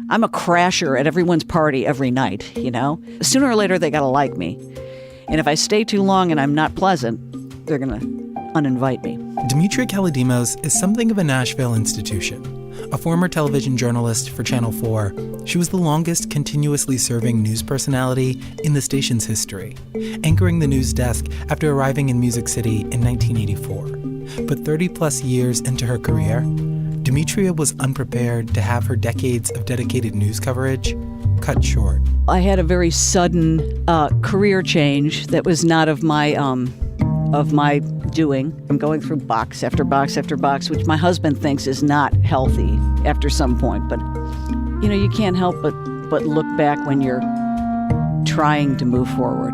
I'm a crasher at everyone's party every night, you know? Sooner or later, they got to like me. And if I stay too long and I'm not pleasant, they're going to uninvite me. Demetria Kalodimos is something of a Nashville institution. A former television journalist for Channel 4, she was the longest continuously serving news personality in the station's history, anchoring the news desk after arriving in Music City in 1984. But 30-plus years into her career, Demetria was unprepared to have her decades of dedicated news coverage cut short. I had a very sudden career change that was not of my doing. I'm going through box after box after box, which my husband thinks is not healthy after some point. But, you know, you can't help but look back when you're trying to move forward.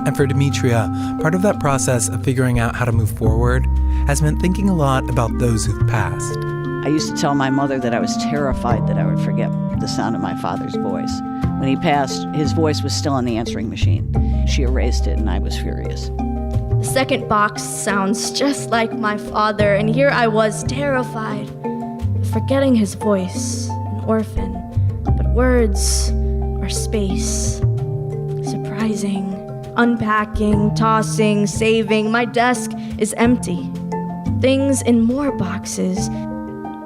And for Demetria, part of that process of figuring out how to move forward has meant thinking a lot about those who've passed. I used to tell my mother that I was terrified that I would forget the sound of my father's voice. When he passed, his voice was still on the answering machine. She erased it, and I was furious. The second box sounds just like my father, and here I was terrified, forgetting his voice, an orphan. But words are space. Surprising, unpacking, tossing, saving. My desk is empty. Things in more boxes.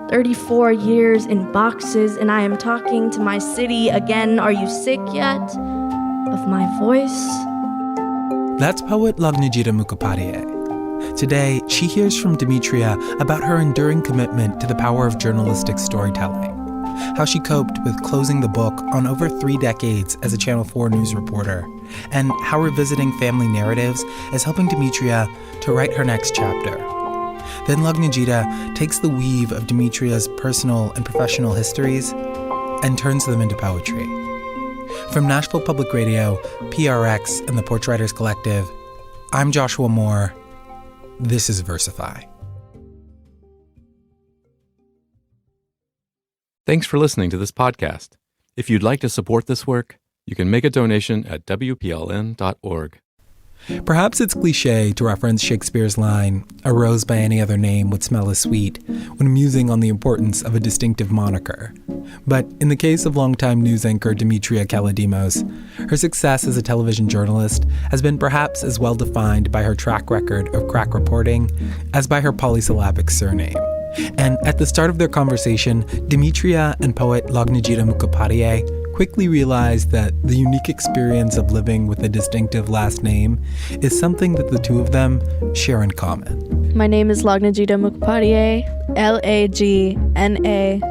34 years in boxes, and I am talking to my city again. Are you sick yet of my voice? That's poet Lagnajita Mukhopadhaya. Today, she hears from Demetria about her enduring commitment to the power of journalistic storytelling, how she coped with closing the book on over 3 decades as a Channel 4 news reporter, and how revisiting family narratives is helping Demetria to write her next chapter. Then Lagnajita takes the weave of Demetria's personal and professional histories and turns them into poetry. From Nashville Public Radio, PRX, and the Porch Writers Collective, I'm Joshua Moore. This is Versify. Thanks for listening to this podcast. If you'd like to support this work, you can make a donation at WPLN.org. Perhaps it's cliché to reference Shakespeare's line, "A rose by any other name would smell as sweet," when musing on the importance of a distinctive moniker. But in the case of longtime news anchor Demetria Kalodimos, her success as a television journalist has been perhaps as well defined by her track record of crack reporting as by her polysyllabic surname. And at the start of their conversation, Demetria and poet Lagnajita Mukhopadhaya quickly realized that the unique experience of living with a distinctive last name is something that the two of them share in common. My name is Lagnajita Mukhopadhaya, Lagnajita Mukhopadhaya.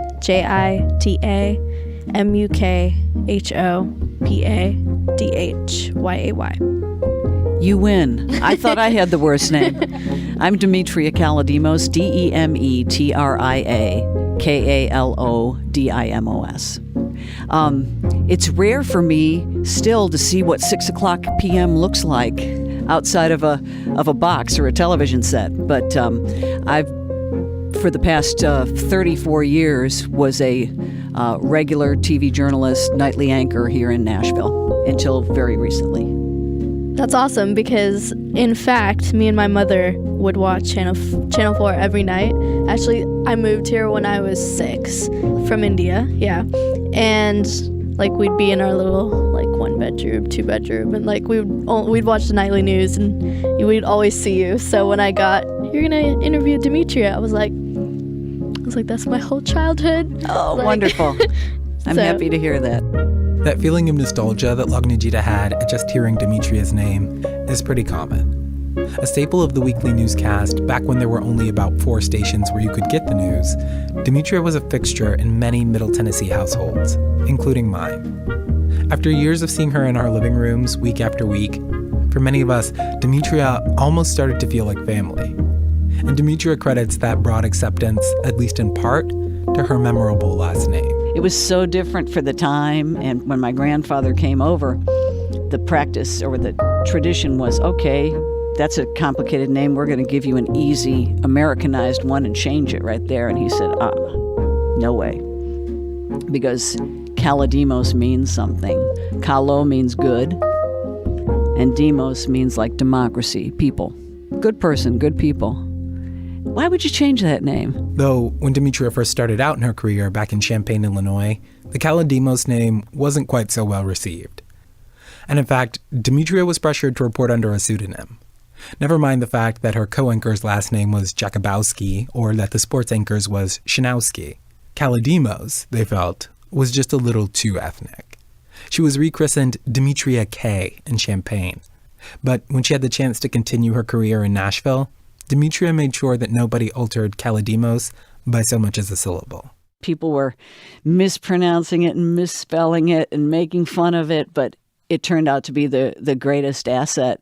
You win. I thought I had the worst name. I'm Demetria Kalodimos, Demetria Kalodimos. It's rare for me still to see what 6 o'clock p.m. looks like outside of a box or a television set. But I've, for the past 34 years, was a regular TV journalist, nightly anchor here in Nashville until very recently. That's awesome because, in fact, me and my mother would watch Channel 4 every night. Actually, I moved here when I was 6 from India, yeah. And, like, we'd be in our little, like, 1-bedroom, 2-bedroom, and, like, we'd watch the nightly news, and we'd always see you. So when I got, "You're going to interview Demetria," I was like, that's my whole childhood. Oh, like, wonderful. I'm happy to hear that. That feeling of nostalgia that Lagnajita had at just hearing Demetria's name is pretty common. A staple of the weekly newscast back when there were only about 4 stations where you could get the news, Demetria was a fixture in many Middle Tennessee households, including mine. After years of seeing her in our living rooms week after week, for many of us, Demetria almost started to feel like family. And Demetria credits that broad acceptance, at least in part, to her memorable last name. It was so different for the time, and when my grandfather came over, the practice or the tradition was, okay, that's a complicated name, we're going to give you an easy Americanized one and change it right there. And he said, no way. Because Kalodimos means something. Kalo means good, and Demos means like democracy, people. Good person, good people. Why would you change that name? Though, when Demetria first started out in her career back in Champaign, Illinois, the Kalodimos name wasn't quite so well received. And in fact, Demetria was pressured to report under a pseudonym. Never mind the fact that her co-anchor's last name was Jakubowski or that the sports anchor's was Shanowski. Kalodimos, they felt, was just a little too ethnic. She was rechristened Demetria K in Champaign. But when she had the chance to continue her career in Nashville, Demetria made sure that nobody altered Kalodimos by so much as a syllable. People were mispronouncing it and misspelling it and making fun of it, but it turned out to be the greatest asset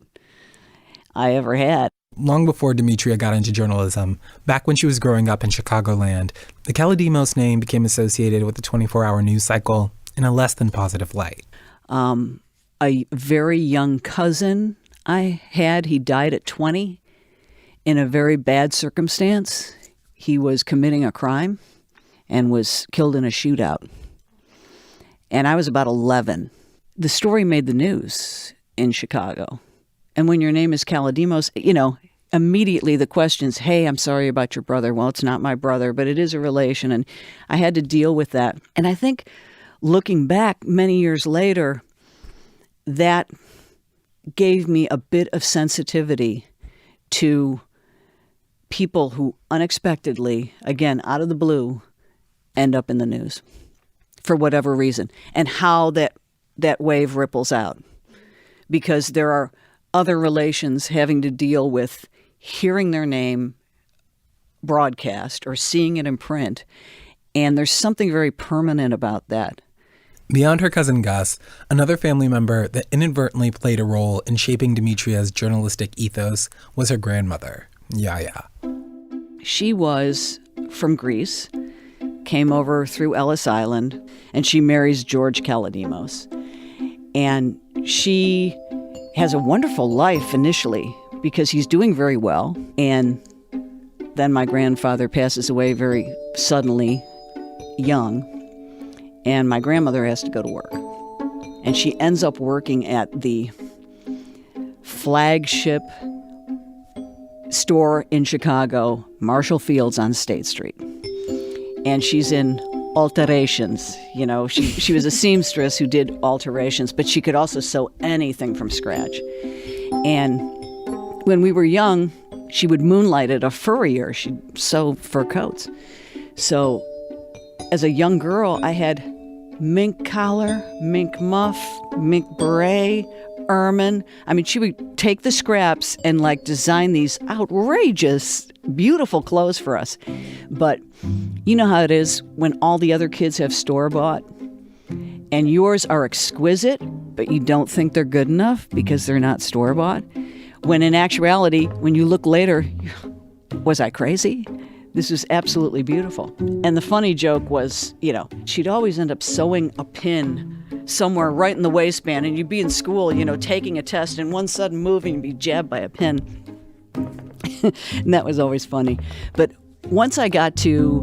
I ever had. Long before Demetria got into journalism, back when she was growing up in Chicagoland, the Kalodimos name became associated with the 24-hour news cycle in a less than positive light. A very young cousin I had, he died at 20 in a very bad circumstance. He was committing a crime and was killed in a shootout. And I was about 11. The story made the news in Chicago. And when your name is Kalodimos, immediately the question's, hey, I'm sorry about your brother. Well, it's not my brother, but it is a relation. And I had to deal with that. And I think looking back many years later, that gave me a bit of sensitivity to people who unexpectedly, again, out of the blue, end up in the news for whatever reason, and how that wave ripples out. Because there are other relations having to deal with hearing their name broadcast or seeing it in print, and there's something very permanent about that. Beyond her cousin Gus, another family member that inadvertently played a role in shaping Demetria's journalistic ethos was her grandmother, Yaya. She was from Greece, came over through Ellis Island, and she marries George Kalodimos. And she has a wonderful life initially because he's doing very well. And then my grandfather passes away very suddenly, young, and my grandmother has to go to work. And she ends up working at the flagship store in Chicago, Marshall Fields on State Street. And she's in alterations. She was a seamstress who did alterations, but she could also sew anything from scratch. And when we were young, she would moonlight at a furrier. She'd sew fur coats. So as a young girl, I had mink collar, mink muff, mink beret, ermine. She would take the scraps and design these outrageous, beautiful clothes for us. But you know how it is when all the other kids have store-bought and yours are exquisite, but you don't think they're good enough because they're not store-bought? When in actuality, when you look later, was I crazy? This was absolutely beautiful. And the funny joke was, she'd always end up sewing a pin somewhere right in the waistband, and you'd be in school, taking a test, and one sudden move and you'd be jabbed by a pin. And that was always funny. But once I got to,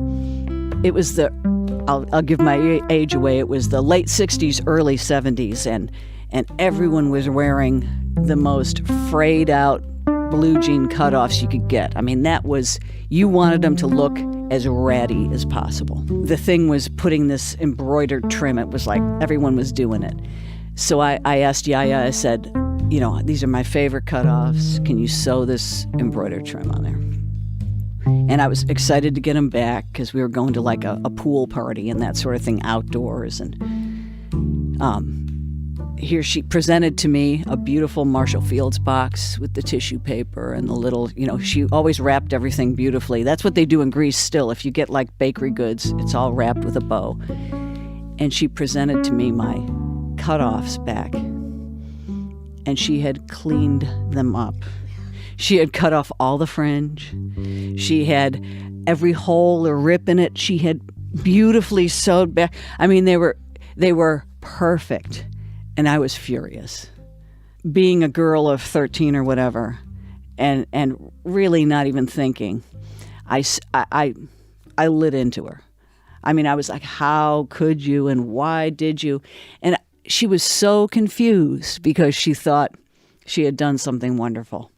it was I'll give my age away, it was the late 60s, early 70s, and everyone was wearing the most frayed out blue jean cutoffs you could get. That was, you wanted them to look as ratty as possible. The thing was putting this embroidered trim. It was like everyone was doing it. So I asked Yaya, I said, these are my favorite cutoffs. Can you sew this embroidered trim on there? And I was excited to get them back because we were going to a pool party and that sort of thing outdoors. And here she presented to me a beautiful Marshall Fields box with the tissue paper and the little, she always wrapped everything beautifully. That's what they do in Greece still. If you get bakery goods, it's all wrapped with a bow. And she presented to me my cutoffs back. And she had cleaned them up. She had cut off all the fringe. She had every hole or rip in it. She had beautifully sewed back. They were perfect. And I was furious. Being a girl of 13 or whatever, and really not even thinking, I lit into her. I was like, how could you and why did you? And she was so confused because she thought she had done something wonderful.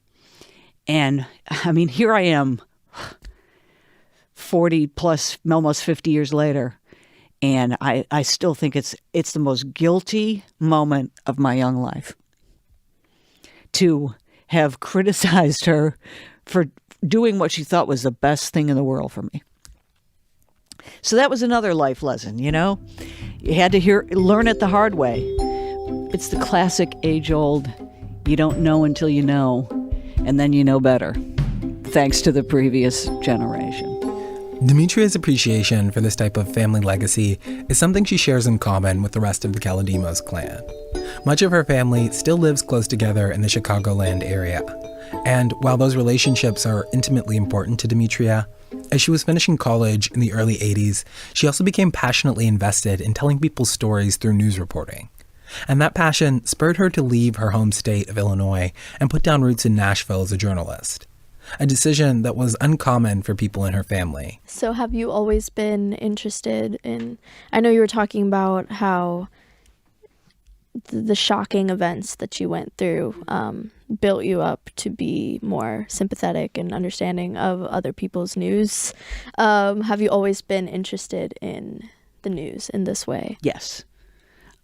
And here I am, 40 plus, almost 50 years later, And I still think it's the most guilty moment of my young life to have criticized her for doing what she thought was the best thing in the world for me. So that was another life lesson, you know? You had to learn it the hard way. It's the classic age-old, you don't know until you know, and then you know better, thanks to the previous generation. Demetria's appreciation for this type of family legacy is something she shares in common with the rest of the Kalodimos clan. Much of her family still lives close together in the Chicagoland area. And while those relationships are intimately important to Demetria, as she was finishing college in the early 80s, she also became passionately invested in telling people's stories through news reporting. And that passion spurred her to leave her home state of Illinois and put down roots in Nashville as a journalist. A decision that was uncommon for people in her family. So have you always been interested in, I know you were talking about how the shocking events that you went through built you up to be more sympathetic and understanding of other people's news. Have you always been interested in the news in this way? Yes.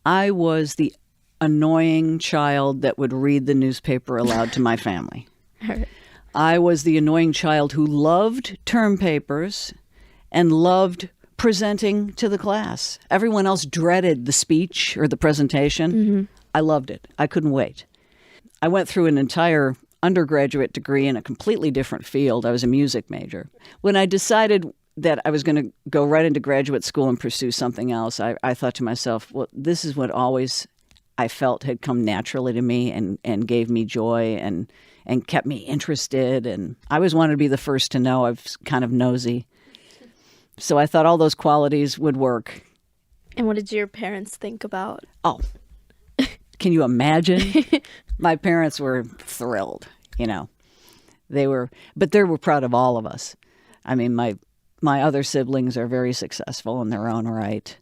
I was the annoying child that would read the newspaper aloud to my family. I was the annoying child who loved term papers and loved presenting to the class. Everyone else dreaded the speech or the presentation. Mm-hmm. I loved it. I couldn't wait. I went through an entire undergraduate degree in a completely different field. I was a music major. When I decided that I was going to go right into graduate school and pursue something else, I thought to myself, well, this is what always I felt had come naturally to me and gave me joy and kept me interested. And I always wanted to be the first to know. I was kind of nosy. So I thought all those qualities would work. And what did your parents think about? Oh, can you imagine? My parents were thrilled, you know. They were proud of all of us. I mean, my other siblings are very successful in their own right.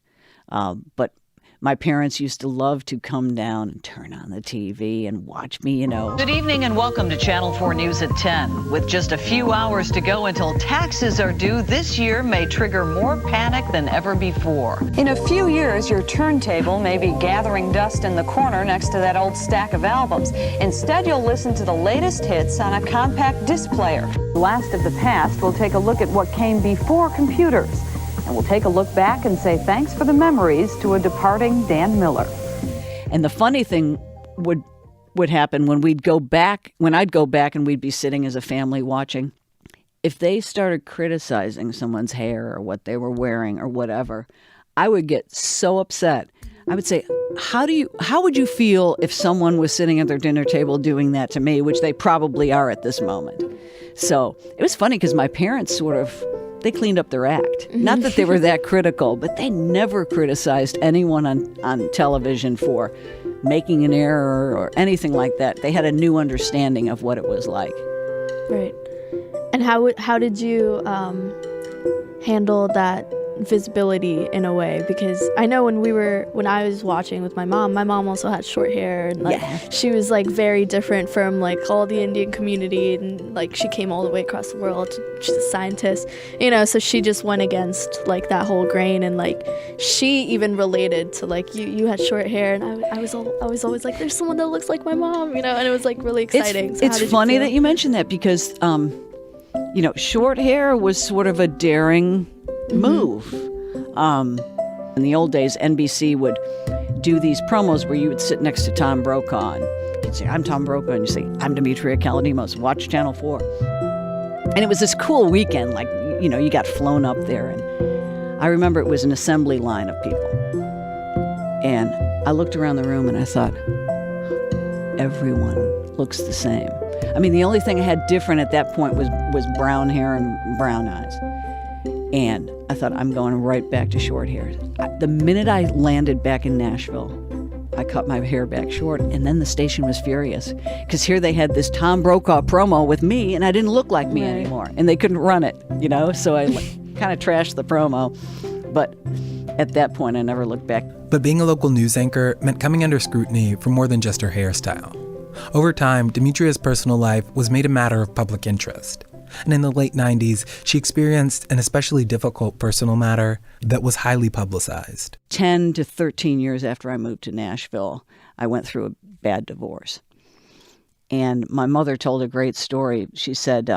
But my parents used to love to come down and turn on the TV and watch me, you know. Good evening and welcome to Channel 4 News at 10. With just a few hours to go until taxes are due, this year may trigger more panic than ever before. In a few years, your turntable may be gathering dust in the corner next to that old stack of albums. Instead, you'll listen to the latest hits on a compact disc player. Last of the past, we'll take a look at what came before computers. And we'll take a look back and say thanks for the memories to a departing Dan Miller. And the funny thing would happen when I'd go back and we'd be sitting as a family watching. If they started criticizing someone's hair or what they were wearing or whatever, I would get so upset. I would say, how would you feel if someone was sitting at their dinner table doing that to me, which they probably are at this moment. So it was funny because my parents they cleaned up their act. Not that they were that critical, but they never criticized anyone on television for making an error or anything like that. They had a new understanding of what it was like. Right. And how did you handle that visibility in a way? Because I know when I was watching with my mom also had short hair and she was like very different from like all the Indian community, and like she came all the way across the world. She's a scientist, you know, so she just went against like that whole grain, and like she even related to like you had short hair, and I was always like, there's someone that looks like my mom, you know, and it was like really exciting. It's funny that you mentioned that because you know, short hair was sort of a daring move. In the old days, NBC would do these promos where you would sit next to Tom Brokaw and you'd say, I'm Tom Brokaw, and you say, I'm Demetria Kalodimos, watch Channel 4. And it was this cool weekend, like, you know, you got flown up there. And I remember it was an assembly line of people. And I looked around the room and I thought, everyone looks the same. I mean, the only thing I had different at that point was brown hair and brown eyes. And I thought, I'm going right back to short hair. The minute I landed back in Nashville, I cut my hair back short, and then the station was furious. Because here they had this Tom Brokaw promo with me, and I didn't look like me anymore. And they couldn't run it, you know? So I kind of trashed the promo. But at that point, I never looked back. But being a local news anchor meant coming under scrutiny for more than just her hairstyle. Over time, Demetria's personal life was made a matter of public interest. And in the late 90s, she experienced an especially difficult personal matter that was highly publicized. 10 to 13 years after I moved to Nashville, I went through a bad divorce. And my mother told a great story. She said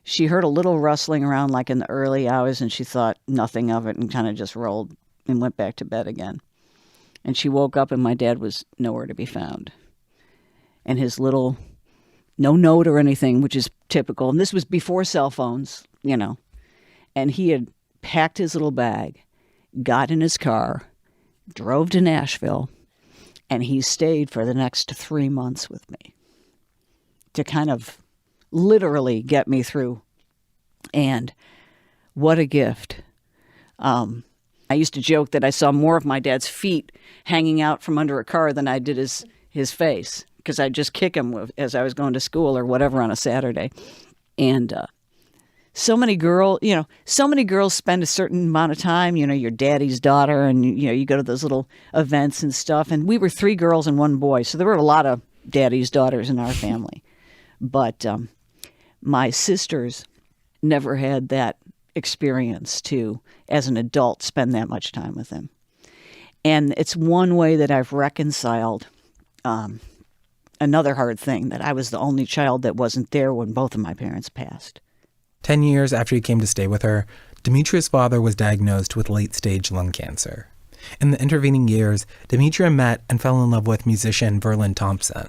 she heard a little rustling around like in the early hours, and she thought nothing of it and kind of just rolled and went back to bed again. And she woke up and my dad was nowhere to be found. And his little, no note or anything, which is typical. And this was before cell phones, you know. And he had packed his little bag, got in his car, drove to Nashville, and he stayed for the next 3 months with me to kind of literally get me through. And what a gift. I used to joke that I saw more of my dad's feet hanging out from under a car than I did his face, because I'd just kick him as I was going to school or whatever on a Saturday. And so many girls spend a certain amount of time, your daddy's daughter, and you go to those little events and stuff. And we were 3 girls and 1 boy, so there were a lot of daddy's daughters in our family. But my sisters never had that experience to, as an adult, spend that much time with him. And it's one way that I've reconciled another hard thing, that I was the only child that wasn't there when both of my parents passed. 10 years after he came to stay with her, Demetria's father was diagnosed with late-stage lung cancer. In the intervening years, Demetria met and fell in love with musician Verlin Thompson.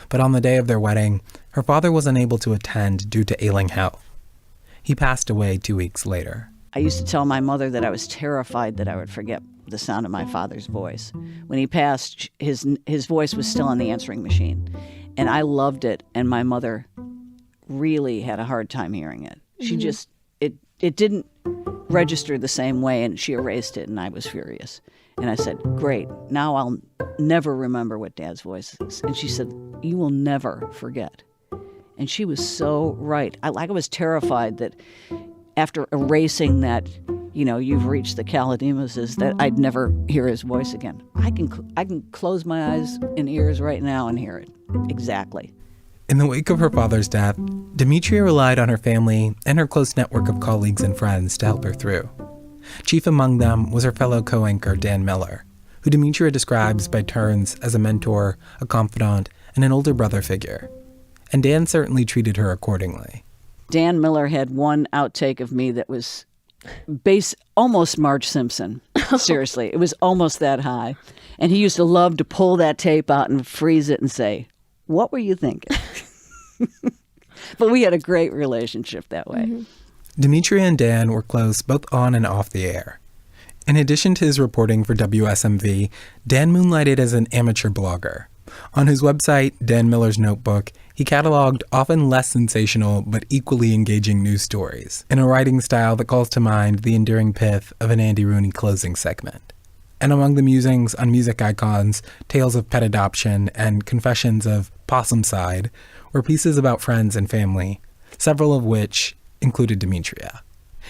But on the day of their wedding, her father was unable to attend due to ailing health. He passed away 2 weeks later. I used to tell my mother that I was terrified that I would forget the sound of my father's voice. When he passed, his voice was still on the answering machine. And I loved it, and my mother really had a hard time hearing it. She just, it didn't register the same way, and she erased it, and I was furious. And I said, great, now I'll never remember what Dad's voice is. And she said, you will never forget. And she was so right. I was terrified that after erasing that, you've reached the Kalodimoses, that I'd never hear his voice again. I can close my eyes and ears right now and hear it. Exactly. In the wake of her father's death, Demetria relied on her family and her close network of colleagues and friends to help her through. Chief among them was her fellow co-anchor, Dan Miller, who Demetria describes by turns as a mentor, a confidant, and an older brother figure. And Dan certainly treated her accordingly. Dan Miller had one outtake of me that was almost Marge Simpson. Seriously, it was almost that high. And he used to love to pull that tape out and freeze it and say, what were you thinking? But we had a great relationship that way. Mm-hmm. Demetria and Dan were close both on and off the air. In addition to his reporting for WSMV, Dan moonlighted as an amateur blogger. On his website, Dan Miller's Notebook, he cataloged often less sensational but equally engaging news stories in a writing style that calls to mind the enduring pith of an Andy Rooney closing segment. And among the musings on music icons, tales of pet adoption and confessions of possum side were pieces about friends and family, several of which included Demetria.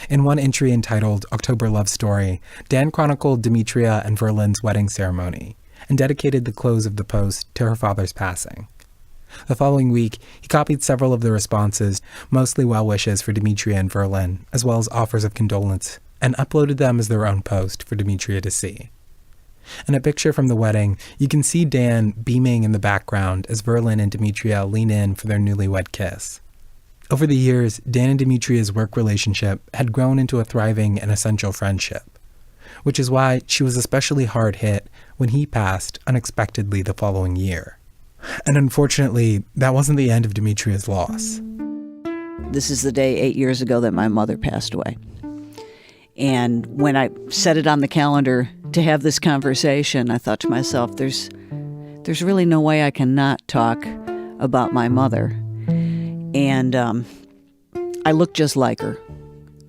In one entry entitled October Love Story, Dan chronicled Demetria and Verlin's wedding ceremony and dedicated the close of the post to her father's passing. The following week, he copied several of the responses, mostly well wishes for Demetria and Verlin, as well as offers of condolence, and uploaded them as their own post for Demetria to see. In a picture from the wedding, you can see Dan beaming in the background as Verlin and Demetria lean in for their newlywed kiss. Over the years, Dan and Demetria's work relationship had grown into a thriving and essential friendship, which is why she was especially hard hit when he passed unexpectedly the following year. And unfortunately, that wasn't the end of Demetria's loss. This is the day 8 years ago that my mother passed away. And when I set it on the calendar to have this conversation, I thought to myself, there's really no way I can not talk about my mother. And I look just like her,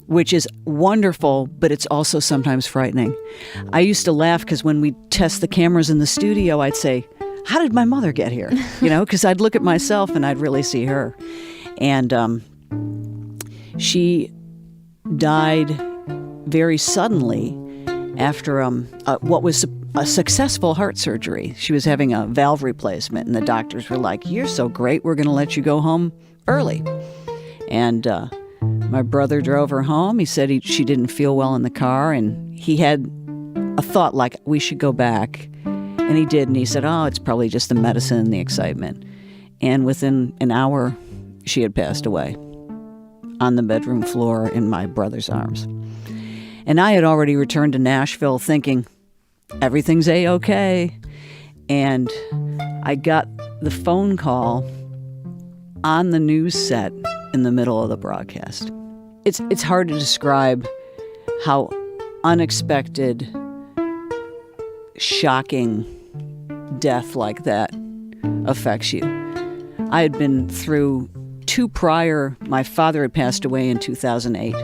which is wonderful, but it's also sometimes frightening. I used to laugh because when we test the cameras in the studio, I'd say, how did my mother get here? Because I'd look at myself and I'd really see her. And she died very suddenly after what was a successful heart surgery. She was having a valve replacement, and the doctors were like, you're so great, we're going to let you go home early. And my brother drove her home. He said she didn't feel well in the car, and he had a thought like, we should go back. And he did, and he said, oh, it's probably just the medicine and the excitement. And within an hour, she had passed away on the bedroom floor in my brother's arms. And I had already returned to Nashville thinking, everything's A-okay. And I got the phone call on the news set in the middle of the broadcast. It's hard to describe how unexpected, shocking death like that affects you. I had been through two prior. My father had passed away in 2008.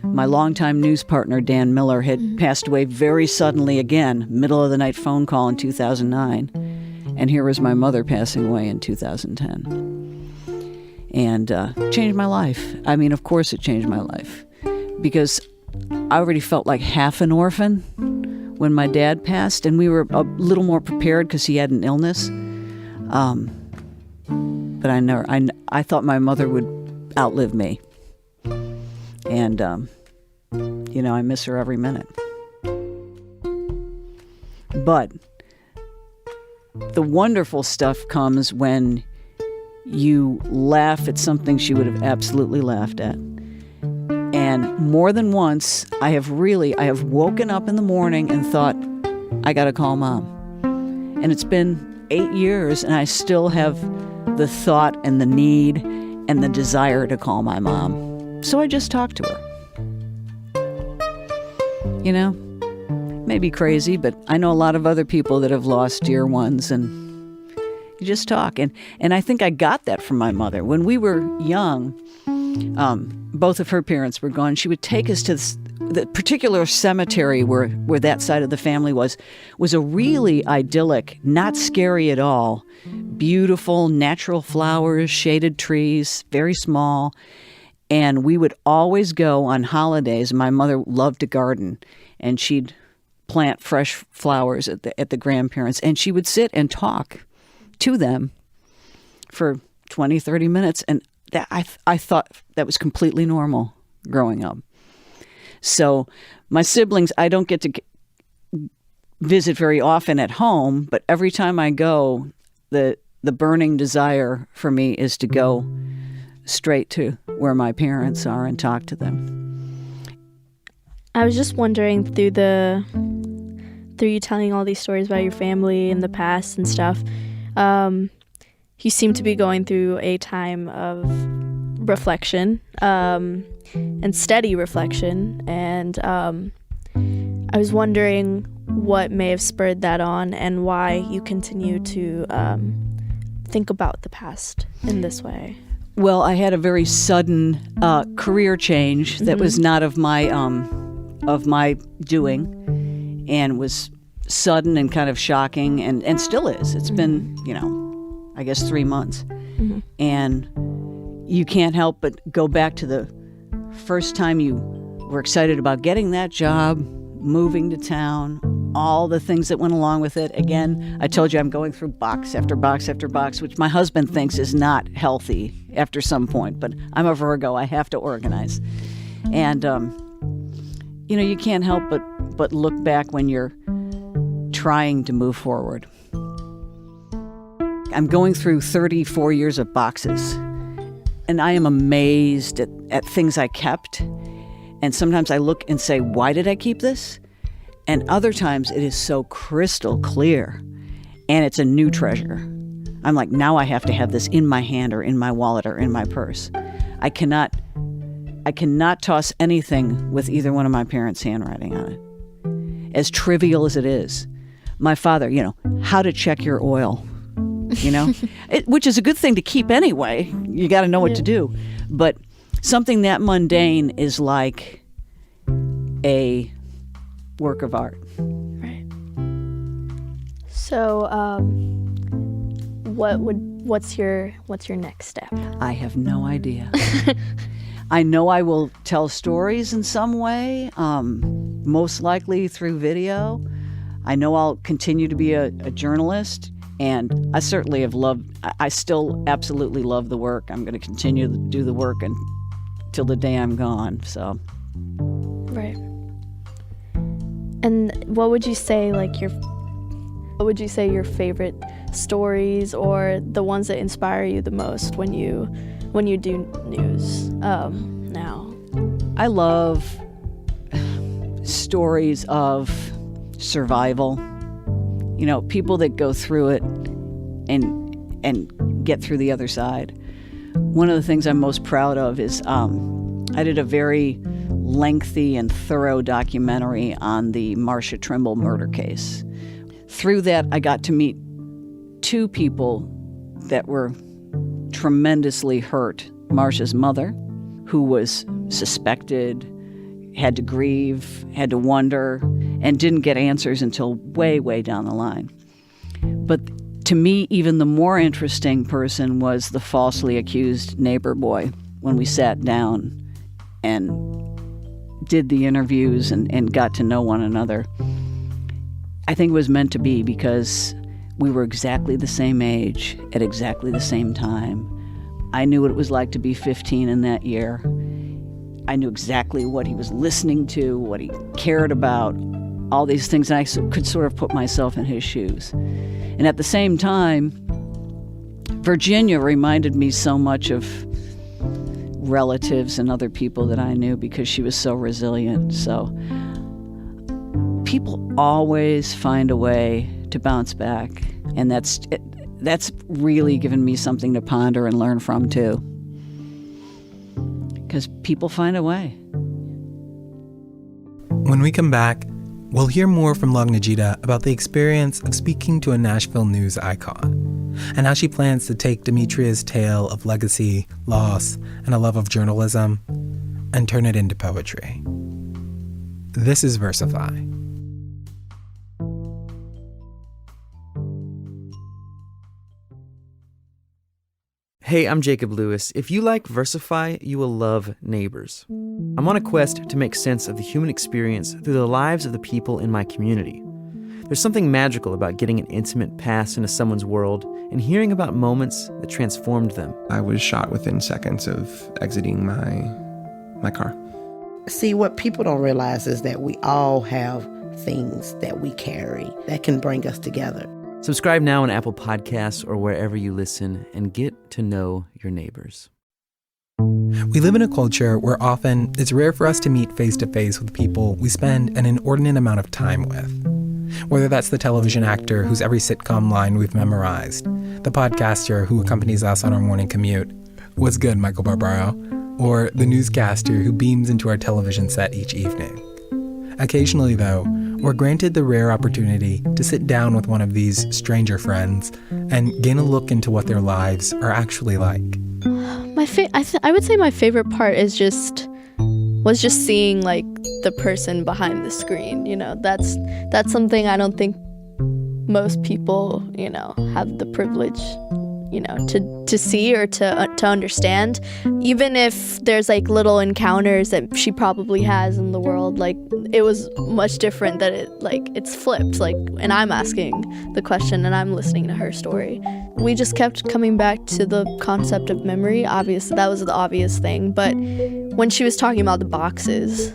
My longtime news partner, Dan Miller, had passed away very suddenly again, middle of the night phone call in 2009. And here was my mother passing away in 2010. And changed my life. I mean, of course it changed my life. Because I already felt like half an orphan when my dad passed, and we were a little more prepared because he had an illness. But I thought my mother would outlive me. And, I miss her every minute. But the wonderful stuff comes when you laugh at something she would have absolutely laughed at. And more than once, I have woken up in the morning and thought, I got to call Mom. And it's been 8 years, and I still have the thought and the need and the desire to call my mom. So I just talk to her. Maybe crazy, but I know a lot of other people that have lost dear ones, and you just talk. And I think I got that from my mother. When we were young, both of her parents were gone. She would take us to the particular cemetery where that side of the family was a really idyllic, not scary at all, beautiful natural flowers, shaded trees, very small. And we would always go on holidays. My mother loved to garden, and she'd plant fresh flowers at the grandparents, and she would sit and talk to them for 20, 30 minutes. And that I thought that was completely normal growing up. So my siblings, I don't get to visit very often at home, but every time I go, the burning desire for me is to go straight to where my parents are and talk to them. I was just wondering, through you telling all these stories about your family and the past and stuff, you seem to be going through a time of reflection, and steady reflection. And I was wondering what may have spurred that on and why you continue to think about the past in this way. Well, I had a very sudden career change that was not of my doing, and was sudden and kind of shocking, and still is. It's been, I guess 3 months. And you can't help but go back to the first time you were excited about getting that job, moving to town, all the things that went along with it. Again, I told you I'm going through box after box after box, which my husband thinks is not healthy after some point, but I'm a Virgo. I have to organize. And, you can't help but look back when you're trying to move forward. I'm going through 34 years of boxes, and I am amazed at things I kept. And sometimes I look and say, why did I keep this? And other times it is so crystal clear, and it's a new treasure. I'm like, now I have to have this in my hand or in my wallet or in my purse. I cannot toss anything with either one of my parents' handwriting on it. As trivial as it is. My father, how to check your oil, which is a good thing to keep anyway. You got to know what to do. But something that mundane is like a work of art. Right. So, what's your next step? I have no idea. I know I will tell stories in some way, most likely through video. I know I'll continue to be a journalist, And I certainly have I still absolutely love the work. I'm going to continue to do the work until the day I'm gone, so. Right. And what would you say, your favorite stories or the ones that inspire you the most when you do news now? I love stories of survival. You know, people that go through it and get through the other side. One of the things I'm most proud of is I did a very lengthy and thorough documentary on the Marcia Trimble murder case. Through that, I got to meet two people that were tremendously hurt. Marcia's mother, who was suspected, had to grieve, had to wonder, and didn't get answers until way, way down the line. But to me, even the more interesting person was the falsely accused neighbor boy when we sat down and did the interviews and got to know one another. I think it was meant to be because we were exactly the same age at exactly the same time. I knew what it was like to be 15 in that year. I knew exactly what he was listening to, what he cared about, all these things, and I could sort of put myself in his shoes. And at the same time, Virginia reminded me so much of relatives and other people that I knew because she was so resilient. So people always find a way to bounce back, and that's really given me something to ponder and learn from too. Because people find a way. When we come back, we'll hear more from Lagnajita about the experience of speaking to a Nashville news icon and how she plans to take Demetria's tale of legacy, loss, and a love of journalism and turn it into poetry. This is Versify. Hey, I'm Jacob Lewis. If you like Versify, you will love Neighbors. I'm on a quest to make sense of the human experience through the lives of the people in my community. There's something magical about getting an intimate pass into someone's world and hearing about moments that transformed them. I was shot within seconds of exiting my car. See, what people don't realize is that we all have things that we carry that can bring us together. Subscribe now on Apple Podcasts or wherever you listen and get to know your neighbors. We live in a culture where often it's rare for us to meet face-to-face with people we spend an inordinate amount of time with. Whether that's the television actor whose every sitcom line we've memorized, the podcaster who accompanies us on our morning commute, what's good, Michael Barbaro, or the newscaster who beams into our television set each evening. Occasionally, though, we're granted the rare opportunity to sit down with one of these stranger friends and gain a look into what their lives are actually like. I would say my favorite part was just seeing like the person behind the screen. You know, that's something I don't think most people, have the privilege, to see or to understand. Even if there's like little encounters that she probably has in the world, like it was much different that it's flipped, and I'm asking the question and I'm listening to her story. We just kept coming back to the concept of memory. Obviously, that was the obvious thing, but when she was talking about the boxes,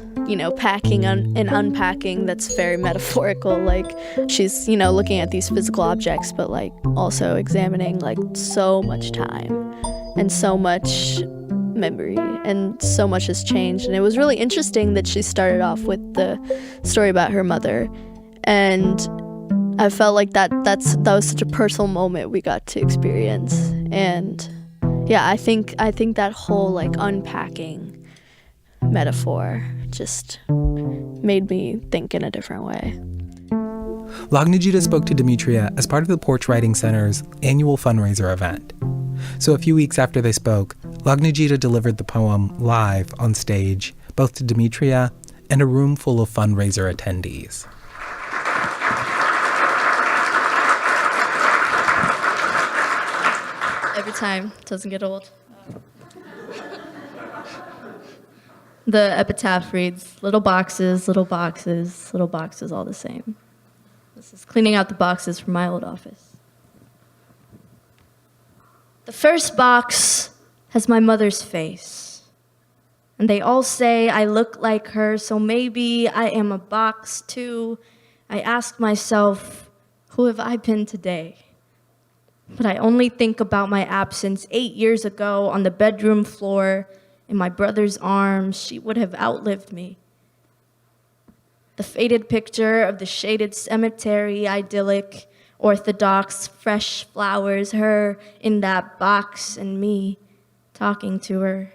packing and unpacking, that's very metaphorical. Like she's, looking at these physical objects, but also examining so much time and so much memory, and so much has changed. And it was really interesting that she started off with the story about her mother, and I felt like that was such a personal moment we got to experience. And yeah, I think that whole unpacking metaphor just made me think in a different way. Lagnajita spoke to Demetria as part of the Porch Writing Center's annual fundraiser event. So a few weeks after they spoke, Lagnajita delivered the poem live on stage, both to Demetria and a room full of fundraiser attendees. Every time, doesn't get old. The epitaph reads, little boxes, little boxes, little boxes all the same. This is cleaning out the boxes from my old office. The first box has my mother's face. And they all say I look like her, so maybe I am a box too. I ask myself, who have I been today? But I only think about my absence 8 years ago on the bedroom floor in my brother's arms. She would have outlived me. The faded picture of the shaded cemetery, idyllic, orthodox, fresh flowers, her in that box and me talking to her.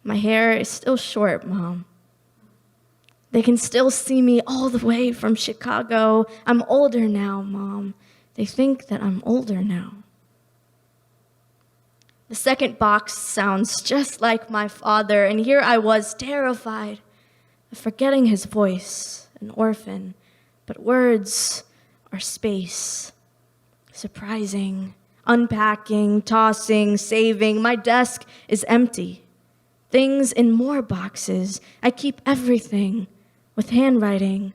My hair is still short, Mom. They can still see me all the way from Chicago. I'm older now, Mom. They think that I'm older now. The second box sounds just like my father, and here I was terrified of forgetting his voice, an orphan, but words are space. Surprising, unpacking, tossing, saving. My desk is empty. Things in more boxes. I keep everything with handwriting.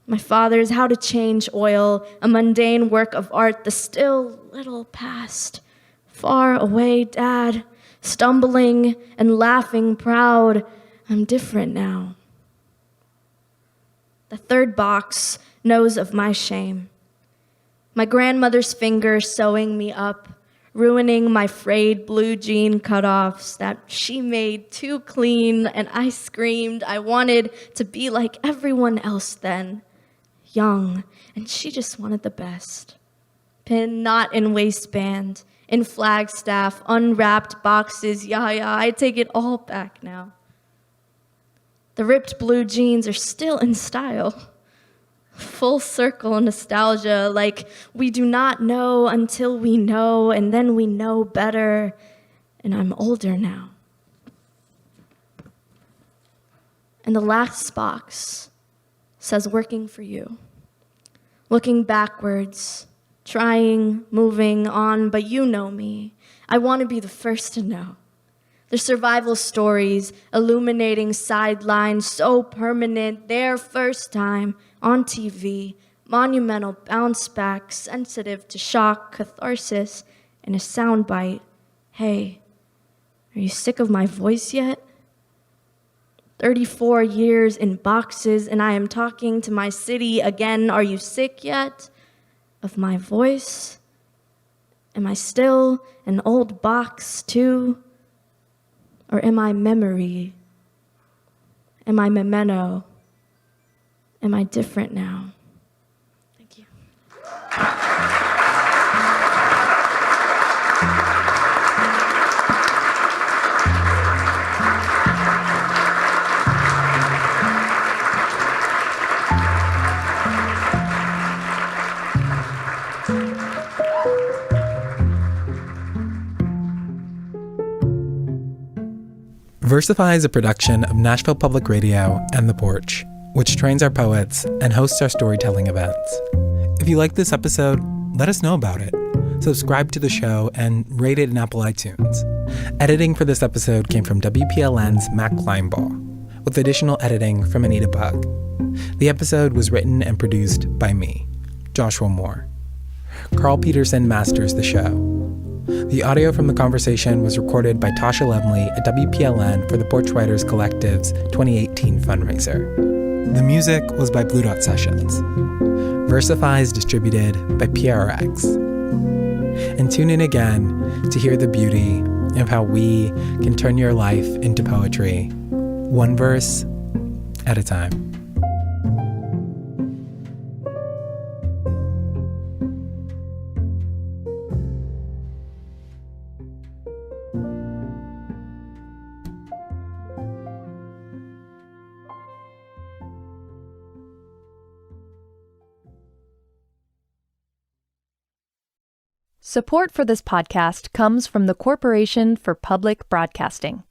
My father's How to Change Oil, a mundane work of art, the still little past. Far away, Dad, stumbling and laughing, proud. I'm different now. The third box knows of my shame. My grandmother's fingers sewing me up, ruining my frayed blue jean cutoffs that she made too clean, and I screamed. I wanted to be like everyone else then, young, and she just wanted the best. Pin not in waistband, in Flagstaff, unwrapped boxes, yeah, I take it all back now. The ripped blue jeans are still in style. Full circle nostalgia, like we do not know until we know, and then we know better, and I'm older now. And the last box says working for you. Looking backwards, trying, moving on, but you know me. I want to be the first to know. The survival stories, illuminating sidelines, so permanent, their first time on TV, monumental bounce back, sensitive to shock, catharsis, and a soundbite. Hey, are you sick of my voice yet? 34 years in boxes, and I am talking to my city again. Are you sick yet of my voice? Am I still an old box too? Or am I memory? Am I memento? Am I different now? Thank you. Versify is a production of Nashville Public Radio and The Porch, which trains our poets and hosts our storytelling events. If you like this episode, let us know about it. Subscribe to the show and rate it in Apple iTunes. Editing for this episode came from WPLN's Mack, Linebaugh, with additional editing from Anita Bugg. The episode was written and produced by me, Joshua Moore. Carl Peterson masters the show. The audio from the conversation was recorded by Tasha Lemley at WPLN for the Porch Writers Collective's 2018 fundraiser. The music was by Blue Dot Sessions. Versify is distributed by PRX. And tune in again to hear the beauty of how we can turn your life into poetry, one verse at a time. Support for this podcast comes from the Corporation for Public Broadcasting.